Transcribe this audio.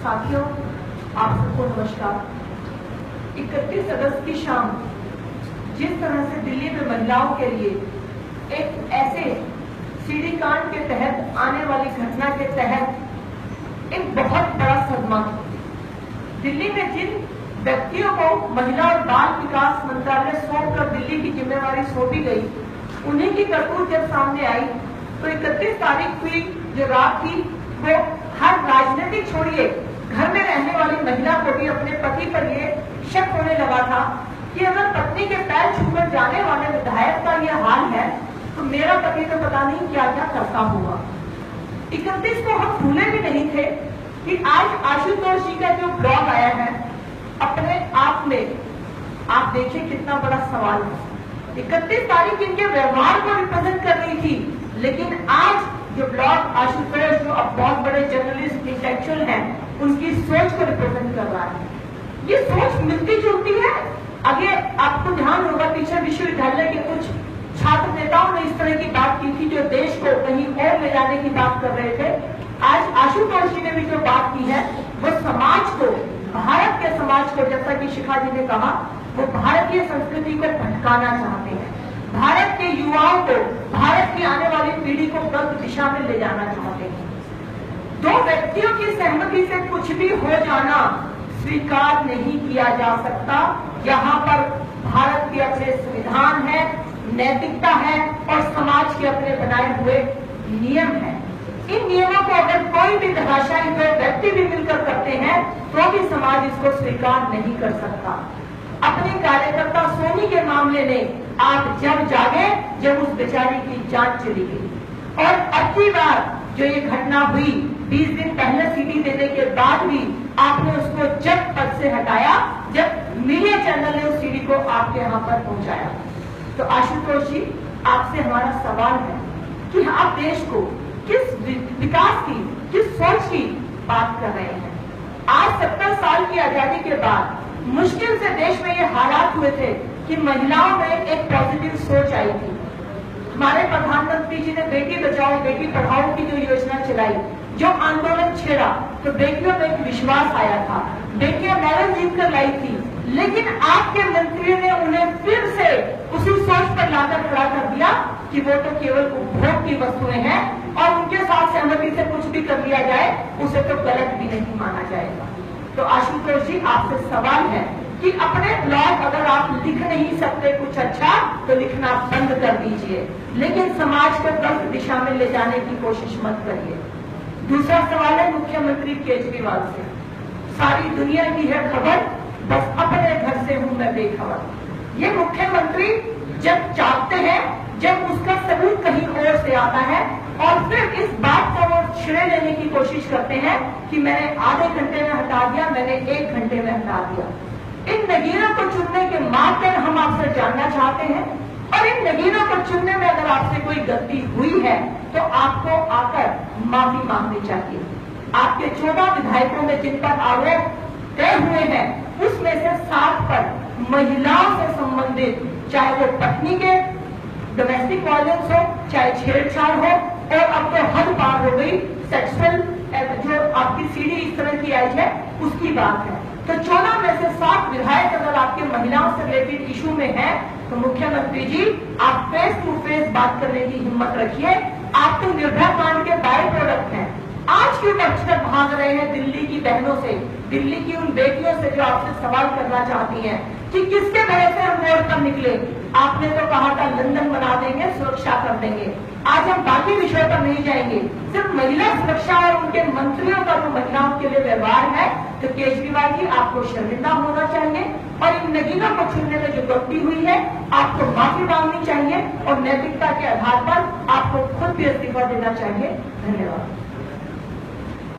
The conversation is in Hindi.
साथियों, आप सबको नमस्कार। 31 अगस्त की शाम जिस तरह से दिल्ली में महिलाओं के लिए एक ऐसे सीडी कांड के तहत आने वाली घटना के तहत एक बहुत बड़ा सदमा, दिल्ली में जिन व्यक्तियों को महिला और बाल विकास मंत्रालय सौंपकर दिल्ली की जिम्मेवारी सौंपी गई, उन्हीं की करतूत जब सामने आई तो 31 तारीख की जो रात थी वो हर राजनीतिक छोड़िए घर में रहने वाली महिला को भी अपने पति पर ये शक होने लगा था कि अगर पत्नी के पैर छूकर जाने वाले विधायक का ये हाल है तो मेरा पति तो पता नहीं क्या क्या करता होगा। 31 को हम भूले भी नहीं थे कि आज आशुतोष जी का जो ब्लॉग आया है अपने आप में आप देखिए कितना बड़ा सवाल है। 31 तारीख इनके व्यवहार को रिप्रेजेंट कर रही थी, लेकिन आज जो ब्लॉग आशुतोष जो अब बहुत बड़े जर्नलिस्ट इंटेलेक्चुअल हैं उनकी सोच को रिप्रेजेंट कर रहा है। ये सोच मिलती जुलती है। आगे आपको ध्यान होगा पीछे विश्वविद्यालय के कुछ छात्र नेताओं ने इस तरह की बात की थी जो देश को कहीं और ले जाने की बात कर रहे थे। आज आशुतोष जी ने भी जो बात की है वो समाज को, भारत के समाज को, जैसा कि शिखा जी ने कहा, वो भारतीय संस्कृति को भटकाना चाहते हैं, भारत के युवाओं को, भारत की आने वाली पीढ़ी को गलत दिशा में ले जाना चाहते हैं। दो व्यक्तियों की सहमति से कुछ भी हो जाना स्वीकार नहीं किया जा सकता। यहाँ पर भारत के अपने संविधान है, नैतिकता है और समाज के अपने बनाए हुए नियम है। इन नियमों को अगर कोई भी धराशायी व्यक्ति भी मिलकर करते हैं तो भी समाज इसको स्वीकार नहीं कर सकता। अपने कार्यकर्ता सोनी के मामले में आप जब जागे जब उस बेचारी की जान चली गई और अब की बार जो ये घटना हुई 20 दिन पहले सीडी देने के बाद भी आपने उसको जब पद से हटाया जब मीडिया चैनल ने उस सीडी को आपके यहाँ पर पहुंचाया। तो आशुतोष जी, आपसे हमारा सवाल है कि आप देश को किस विकास की, किस सोच की बात कर रहे हैं। आज 70 साल की आजादी के बाद मुश्किल से देश में ये हालात हुए थे कि महिलाओं में एक पॉजिटिव सोच आई थी। हमारे प्रधानमंत्री जी ने बेटी बचाओ बेटी पढ़ाओ की जो योजना चलाई, जो आंदोलन छेड़ा, तो बेटियों में एक विश्वास आया था, बेटियां मेडल जीत कर लाई थी। लेकिन आपके मंत्रियों ने उन्हें फिर से उसी सोच पर लाकर खड़ा कर दिया कि वो तो केवल उपभोग की वस्तुएं हैं और उनके साथ सहमति से कुछ भी कर लिया जाए उसे तो गलत भी नहीं माना जाएगा। तो आशुतोष जी, आपसे सवाल है कि अपने ब्लॉग अगर आप लिख नहीं सकते कुछ अच्छा तो लिखना बंद कर दीजिए, लेकिन समाज को गलत दिशा में ले जाने की कोशिश मत करिए। दूसरा सवाल है मुख्यमंत्री केजरीवाल से। सारी दुनिया की है खबर, बस अपने घर से हूं मैं बेखबर। ये मुख्यमंत्री जब चाहते हैं, जब उसका सबूत कहीं और से आता है और फिर इस बात को वो श्रेय लेने की कोशिश करते हैं कि मैंने आधे घंटे में हटा दिया, मैंने 1 घंटे में हटा दिया। इन नगीनों को चुनने के मापदंड हम आपसे जानना चाहते हैं और इन नगीनों को चुनने में अगर आपसे कोई गलती हुई है तो आपको आकर माफी मांगनी चाहिए। आपके 14 विधायकों में जिन पर आरोप तय हुए हैं उसमें से 7 पर महिलाओं से संबंधित, चाहे वो पत्नी के डोमेस्टिक वायलेंस हो, चाहे छेड़छाड़ हो, और अब तो हद पार हो गई सेक्सुअल जो आपकी सीडी इस तरह की आई है उसकी बात है। तो 14 में से 7 विधायक अगर आपके महिलाओं से रिलेटेड इशू में है तो मुख्यमंत्री जी, आप फेस टू फेस बात करने की हिम्मत रखिए। आप तो निर्भया कांड के बाय प्रोडक्ट हैं। आज क्यों बचकर भाग रहे हैं दिल्ली की बहनों से, दिल्ली की उन बेटियों से जो आपसे सवाल करना चाहती हैं कि किसके भय से हम रोड पर निकले। आपने तो कहा था लंदन बना देंगे, सुरक्षा कर देंगे। आज हम बाकी विषयों पर नहीं जाएंगे, सिर्फ महिला सुरक्षा और उनके मंत्रियों का जो महिलाओं के लिए व्यवहार है, तो केजरीवाल जी आपको शर्मिंदा होना चाहिए और इन नगीनों को चुनने में जो गलती हुई है आपको माफी मांगनी चाहिए और नैतिकता के आधार पर आपको खुद भी इस्तीफा देना चाहिए। धन्यवाद।